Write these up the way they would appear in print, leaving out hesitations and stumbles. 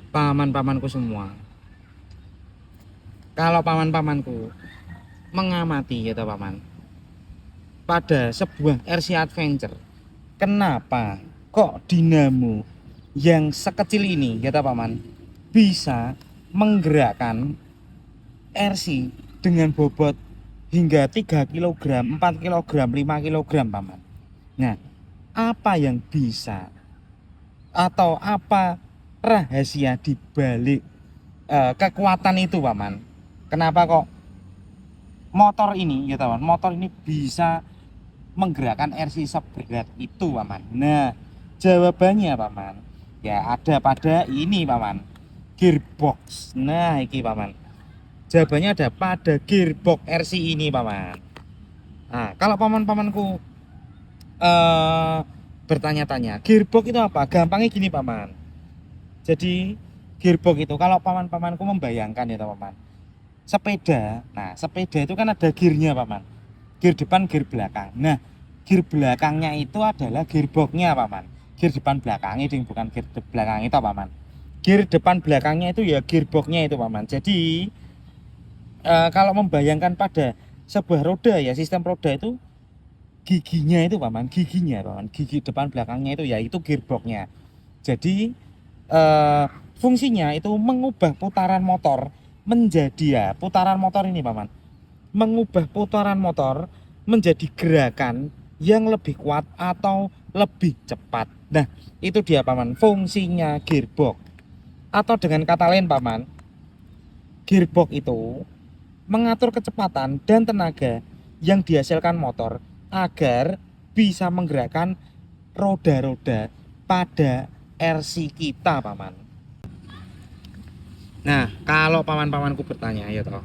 paman-pamanku semua, kalau paman-pamanku mengamati ya toh paman, pada sebuah RC Adventure, kenapa kok dinamo yang sekecil ini ya toh paman bisa menggerakkan RC dengan bobot hingga 3 kilogram, 4 kilogram, 5 kilogram paman. Nah, apa yang bisa atau apa rahasia di balik kekuatan itu paman? Kenapa kok motor ini ya teman, motor ini bisa menggerakkan RC seberat itu paman? Nah, jawabannya paman ya ada pada ini paman, gearbox. Nah iki paman, jawabannya ada pada gearbox RC ini paman. Nah, kalau paman-pamanku eh, bertanya-tanya gearbox itu apa, gampangnya gini paman. Jadi gearbox itu kalau paman-pamanku membayangkan ya paman, sepeda. Nah, sepeda itu kan ada gearnya paman, gear depan, gear belakang. Nah, gear belakangnya itu adalah gearboxnya paman. Gear depan belakangnya itu bukan gear belakang itu paman. Gear depan belakangnya itu ya gearboxnya itu paman. Jadi kalau membayangkan pada sebuah roda ya, sistem roda itu giginya itu paman, giginya paman, gigi depan belakangnya itu ya itu gearboxnya. Jadi fungsinya itu mengubah putaran motor menjadi ya putaran motor ini paman, mengubah putaran motor menjadi gerakan yang lebih kuat atau lebih cepat. Nah, itu dia paman fungsinya gearbox. Atau dengan kata lain paman, gearbox itu mengatur kecepatan dan tenaga yang dihasilkan motor agar bisa menggerakkan roda-roda pada RC kita paman. Nah, kalau paman-pamanku bertanya ya toh,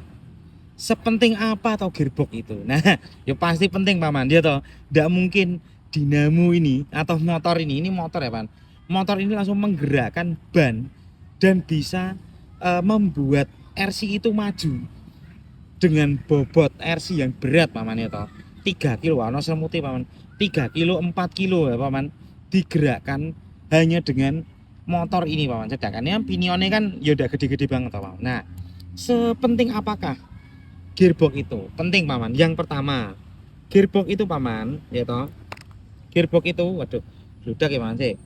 sepenting apa atau gearbox itu? Nah, ya pasti penting paman, dia toh tidak mungkin dinamo ini atau motor ini motor ya paman, motor ini langsung menggerakkan ban dan bisa membuat RC itu maju dengan bobot RC yang berat paman ya toh 3 kilo, ano semuti paman, 3 kilo 4 kilo ya paman, digerakkan hanya dengan motor ini paman. Sedangkan yang pinionnya kan ya udah gede-gede banget paman. Nah, sepenting apakah gearbox itu? Penting paman. Yang pertama, gearbox itu paman ya toh, gearbox itu waduh ludak ya paman sih.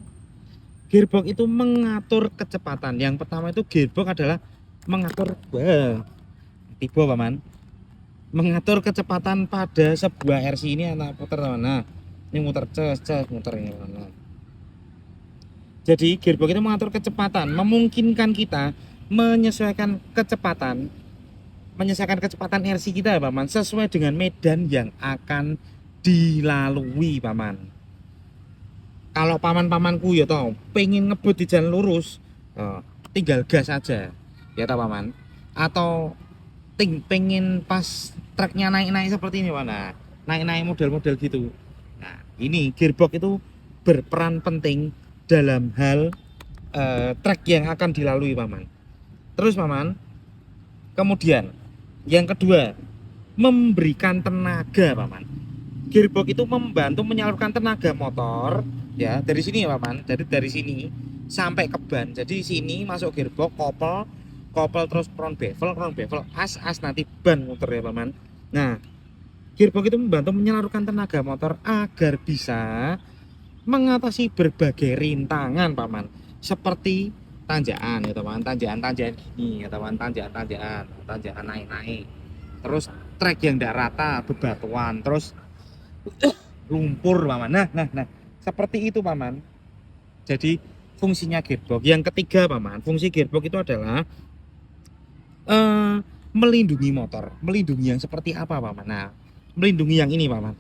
Gearbox itu mengatur kecepatan. Yang pertama itu gearbox adalah mengatur tiba paman, mengatur kecepatan pada sebuah RC ini anak putar teman. Nah, ini muter ces muter ini teman. Nah, jadi gearbox itu mengatur kecepatan, memungkinkan kita menyesuaikan kecepatan RC kita ya paman, sesuai dengan medan yang akan dilalui paman. Kalau paman-pamanku ya toh pengen ngebut di jalan lurus, tinggal gas aja ya toh paman. Atau pengen pas truknya naik-naik seperti ini mana, naik-naik model-model gitu. Nah, ini gearbox itu berperan penting dalam hal truk yang akan dilalui paman. Terus paman, kemudian yang kedua, memberikan tenaga paman. Gearbox itu membantu menyalurkan tenaga motor ya dari sini ya paman, dari sini sampai ke ban. Jadi sini masuk gearbox, kopel terus crown bevel as nanti ban muter ya paman. Nah, gearbox itu membantu menyalurkan tenaga motor agar bisa mengatasi berbagai rintangan paman, seperti tanjakan ya teman, tanjakan gini ya teman, tanjakan naik-naik, terus trek yang tidak rata, bebatuan, terus lumpur paman. Nah seperti itu paman. Jadi fungsinya gearbox. Yang ketiga paman, fungsi gearbox itu adalah melindungi motor. Melindungi yang seperti apa paman? Nah, melindungi yang ini paman,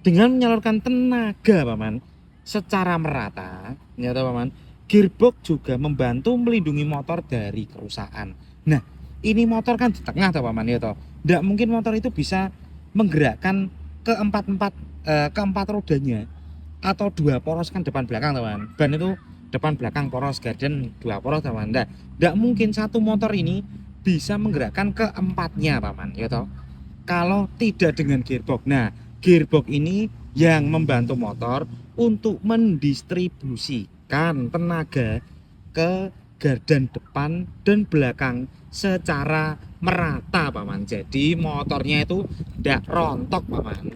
dengan menyalurkan tenaga paman secara merata ya paman. Gearbox juga membantu melindungi motor dari kerusakan. Nah, ini motor kan di tengah toh paman ya toh, tidak mungkin motor itu bisa menggerakkan keempat rodanya atau dua poros kan depan belakang teman. Ban itu depan belakang poros, garden dua poros teman. Nah, tidak mungkin satu motor ini bisa menggerakkan keempatnya paman ya toh, kalau tidak dengan gearbox. Nah, gearbox ini yang membantu motor untuk mendistribusikan tenaga ke gardan depan dan belakang secara merata paman. Jadi motornya itu tidak rontok paman.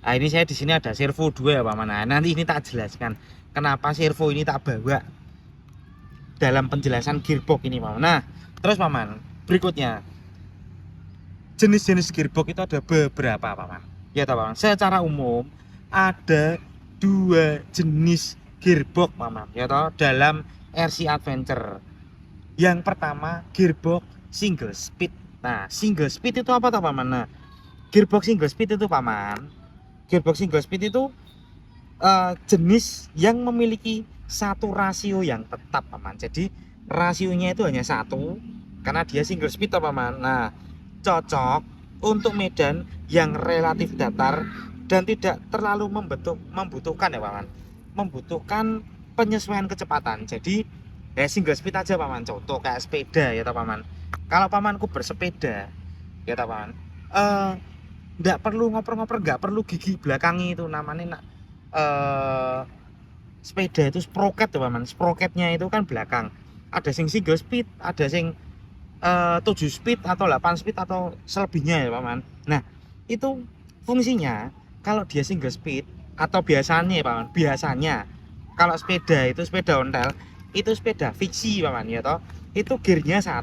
Nah ini saya di sini ada servo 2 ya paman. Nah nanti ini tak jelaskan kenapa servo ini tak bawa dalam penjelasan gearbox ini paman. Nah terus paman, berikutnya jenis-jenis gearbox itu ada beberapa paman. Ya toh paman, secara umum ada 2 jenis gearbox paman, ya toh, dalam RC Adventure. Yang pertama gearbox single speed. Nah single speed itu apa toh paman? Nah gearbox single speed itu paman, gearbox single speed itu jenis yang memiliki satu rasio yang tetap paman. Jadi rasionya itu hanya 1 karena dia single speed toh paman. Nah cocok untuk medan yang relatif datar dan tidak terlalu membutuhkan ya paman, membutuhkan penyesuaian kecepatan. Jadi ya single speed aja paman. Contoh kayak sepeda ya toh paman. Kalau pamanku bersepeda ya toh paman, nggak perlu ngoper-ngoper, nggak perlu gigi belakangi itu namanya sepeda itu sprocket tuh paman. Sprocketnya itu kan belakang, ada sing single speed, ada sing 7 speed atau 8 speed atau selebihnya ya paman. Nah itu fungsinya kalau dia single speed atau biasanya ya paman, biasanya kalau sepeda itu sepeda ontel itu sepeda fiksi paman ya toh, itu gearnya 1.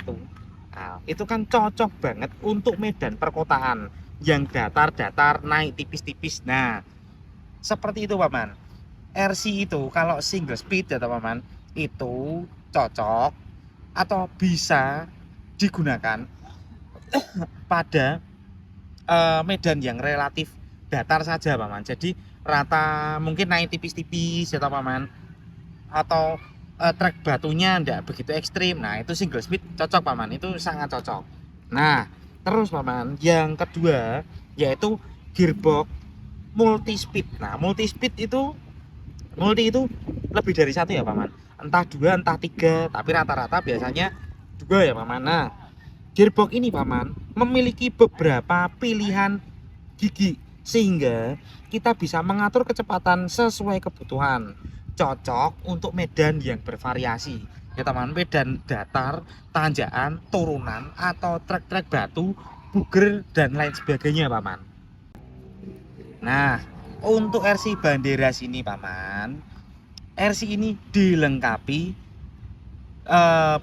Nah, itu kan cocok banget untuk medan perkotaan yang datar-datar naik tipis-tipis. Nah seperti itu paman. RC itu kalau single speed ya paman itu cocok atau bisa digunakan pada medan yang relatif datar saja paman. Jadi rata, mungkin naik tipis-tipis ya paman, atau trek batunya tidak begitu ekstrim. Nah itu single speed cocok paman, itu sangat cocok. Nah terus paman, yang kedua yaitu gearbox multi speed. Nah multi speed itu, multi itu lebih dari 1 ya paman, entah 2 entah 3, tapi rata-rata biasanya 2 ya paman. Nah gearbox ini paman memiliki beberapa pilihan gigi sehingga kita bisa mengatur kecepatan sesuai kebutuhan. Cocok untuk medan yang bervariasi ya teman, medan datar, tanjakan, turunan, atau trek-trek batu, buger dan lain sebagainya paman. Nah untuk RC Banderas ini paman, RC ini dilengkapi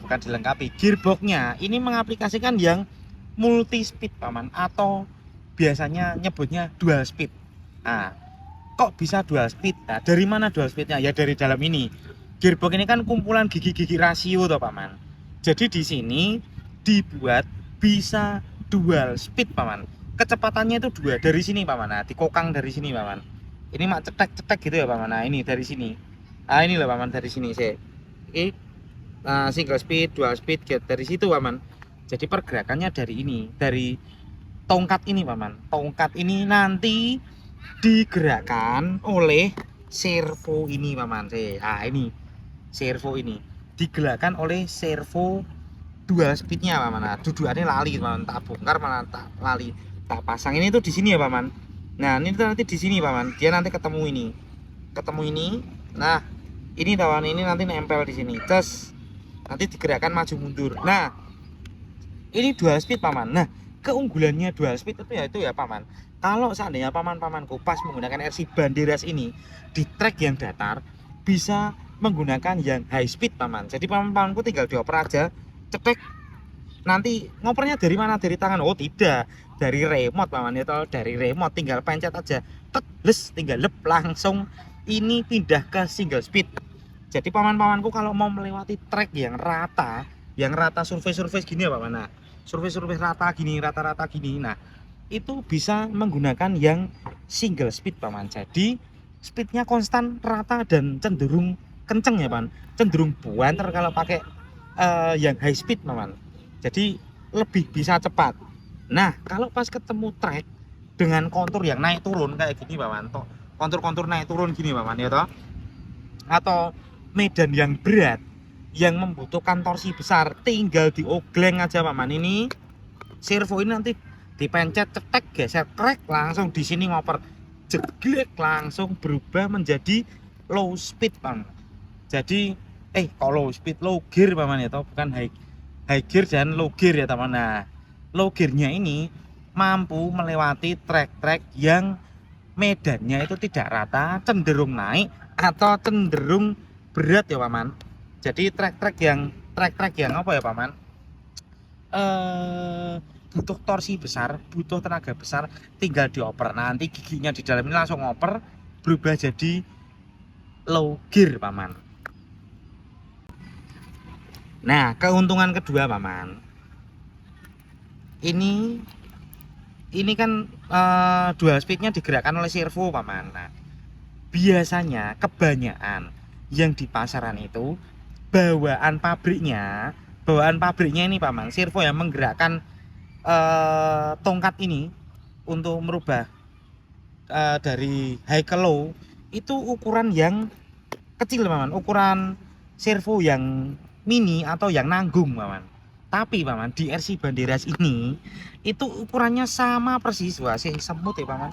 bukan dilengkapi, gearboxnya ini mengaplikasikan yang multi speed paman, atau biasanya nyebutnya dual speed. Nah kok bisa dual speed? Nah dari mana dual speednya? Ya dari dalam ini. Gearbox ini kan kumpulan gigi-gigi rasio toh paman. Jadi di sini dibuat bisa dual speed paman. Kecepatannya itu 2 dari sini paman. Nah dikokang dari sini paman. Ini mak cetek-cetek gitu ya paman. Nah ini dari sini. Ah ini loh paman, dari sini sih. Oke. Nah, single speed, dual speed, dari situ paman. Jadi pergerakannya dari ini, dari tongkat ini paman. Tongkat ini nanti digerakkan oleh servo ini paman. Nah ini servo ini digerakkan oleh servo dual speednya paman. Nah dudukannya lali paman, tak bongkar malah tak lali, tak pasang ini tuh di sini ya paman. Nah ini nanti di sini paman, dia nanti ketemu ini, nah ini paman, ini nanti nempel di sini, ces, nanti digerakkan maju mundur. Nah ini dual speed paman. Nah keunggulannya dual speed itu ya paman, kalau seandainya paman-pamanku pas menggunakan RC Banderas ini di trek yang datar bisa menggunakan yang high speed paman. Jadi paman-pamanku tinggal dioper aja, cetek. Nanti ngopernya dari mana? Dari tangan? Oh tidak, dari remote paman ya, dari remote tinggal pencet aja, tek, les, tinggal lep, langsung ini pindah ke single speed. Jadi paman-pamanku kalau mau melewati trek yang rata surface gini ya paman. Nah surface rata gini, rata-rata gini, nah itu bisa menggunakan yang single speed paman. Jadi speednya konstan, rata, dan cenderung kenceng ya paman, cenderung buanter kalau pakai yang high speed paman. Jadi lebih bisa cepat. Nah kalau pas ketemu trek dengan kontur yang naik turun kayak gini paman, kontur-kontur naik turun gini paman ya toh, atau medan yang berat yang membutuhkan torsi besar, tinggal diogleng aja paman. Ini servo ini nanti dipencet, cetek, geser, krek, langsung di sini ngoper, jeglek, langsung berubah menjadi low speed paman. Jadi kok low speed, low gear paman ya toh, bukan high gear dan low gear ya teman. Nah, low gearnya ini mampu melewati trek-trek yang medannya itu tidak rata, cenderung naik atau cenderung berat ya paman. Jadi trek-trek yang apa ya paman, butuh torsi besar, butuh tenaga besar, tinggal dioper. Nanti giginya di dalam ini langsung ngoper, berubah jadi low gear paman. Nah, keuntungan kedua paman, ini kan dual speednya digerakkan oleh servo paman. Nah, biasanya kebanyakan yang di pasaran itu bawaan pabriknya ini paman, servo yang menggerakkan tongkat ini untuk merubah dari high ke low, itu ukuran yang kecil paman, ukuran servo yang mini atau yang nanggung paman. Tapi paman, di RC Banderas ini itu ukurannya sama persis. Wah, sih semut ya paman.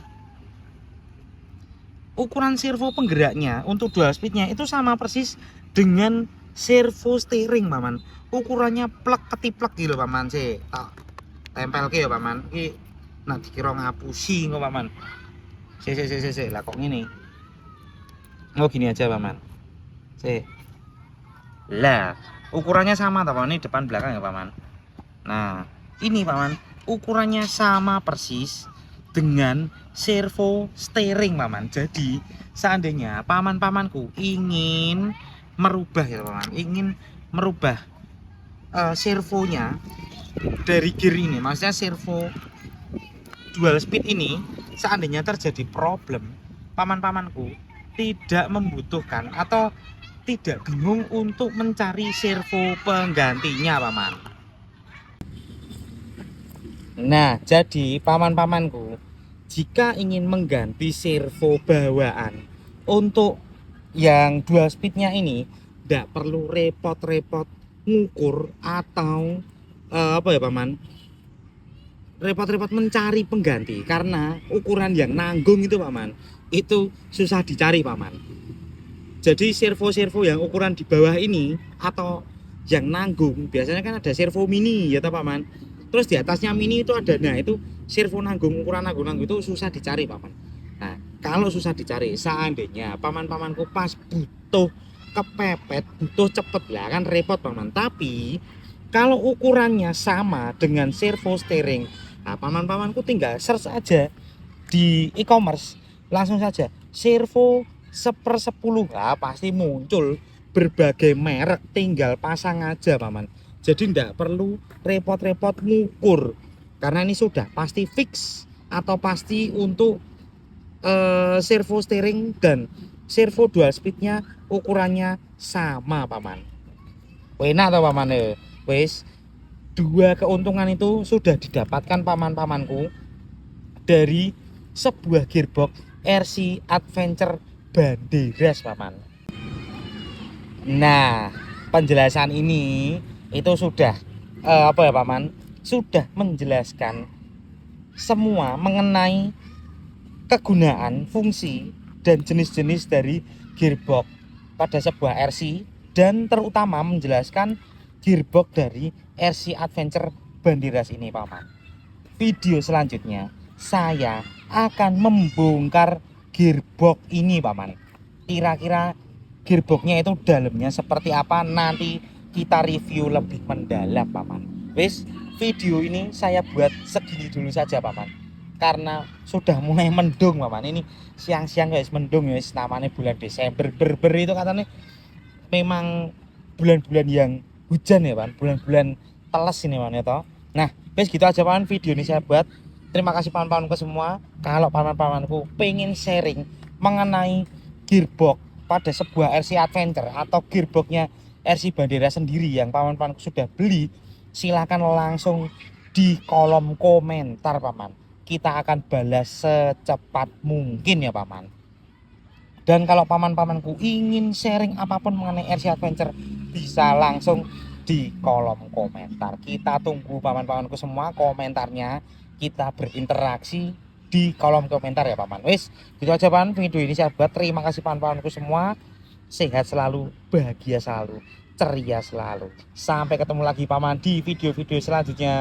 Ukuran servo penggeraknya untuk dual speednya itu sama persis dengan servo steering paman. Ukurannya plek ketiplek gitu paman. Sih tak tempel ke ya paman. Iki nak dikira ngapusi kok paman. Si lah kok ini. Oh gini aja paman. Si. Lah, ukurannya sama tak paman, ini depan belakang ya paman. Nah, ini paman, ukurannya sama persis dengan servo steering paman. Jadi, seandainya paman-pamanku ingin merubah ya paman, ingin merubah servonya dari gear ini, maksudnya servo dual speed ini, seandainya terjadi problem, paman-pamanku tidak membutuhkan atau tidak bingung untuk mencari servo penggantinya paman. Nah, jadi paman-pamanku, jika ingin mengganti servo bawaan untuk yang dual speednya ini, tidak perlu repot-repot ngukur atau apa ya paman, repot-repot mencari pengganti, karena ukuran yang nanggung itu paman, itu susah dicari paman. Jadi servo-servo yang ukuran di bawah ini atau yang nanggung, biasanya kan ada servo mini ya paman. Terus di atasnya mini itu ada, nah itu servo nanggung, ukuran nanggung itu susah dicari paman. Nah, kalau susah dicari, seandainya paman-pamanku pas butuh kepepet, butuh cepet lah kan repot paman. Tapi kalau ukurannya sama dengan servo steering, nah paman-pamanku tinggal search aja di e-commerce, langsung saja servo 1/10, nah, pasti muncul berbagai merek, tinggal pasang aja paman. Jadi tidak perlu repot-repot ngukur, karena ini sudah pasti fix atau pasti untuk servo steering dan servo dual speednya ukurannya sama paman. Enak atau paman ya? Wes, dua keuntungan itu sudah didapatkan paman-pamanku dari sebuah gearbox RC Adventure Banderas paman. Nah, penjelasan ini itu sudah apa ya paman, sudah menjelaskan semua mengenai kegunaan, fungsi, dan jenis-jenis dari gearbox pada sebuah RC, dan terutama menjelaskan gearbox dari RC Adventure Banderas ini paman. Video selanjutnya saya akan membongkar gearbox ini paman. Kira-kira gearboxnya itu dalamnya seperti apa, nanti kita review lebih mendalam paman. Wis, video ini saya buat segini dulu saja paman, karena sudah mulai mendung paman. Ini siang-siang guys, mendung ya, namanya bulan Desember, ber itu katanya memang bulan-bulan yang hujan ya paman, bulan-bulan teles ini paman ya toh. Nah, wis gitu aja paman video ini saya buat. Terima kasih paman-pamanku semua. Kalau paman-pamanku pengen sharing mengenai gearbox pada sebuah RC Adventure atau gearboxnya RC Banderas sendiri yang paman-pamanku sudah beli, silakan langsung di kolom komentar paman. Kita akan balas secepat mungkin ya paman. Dan kalau paman-pamanku ingin sharing apapun mengenai RC Adventure, bisa langsung di kolom komentar. Kita tunggu paman-pamanku semua komentarnya, kita berinteraksi di kolom komentar ya paman. Wis, gitu aja paman video ini saya buat. Terima kasih paman-pamanku semua. sehat selalu, bahagia selalu, ceria selalu. Sampai ketemu lagi Paman di video-video selanjutnya.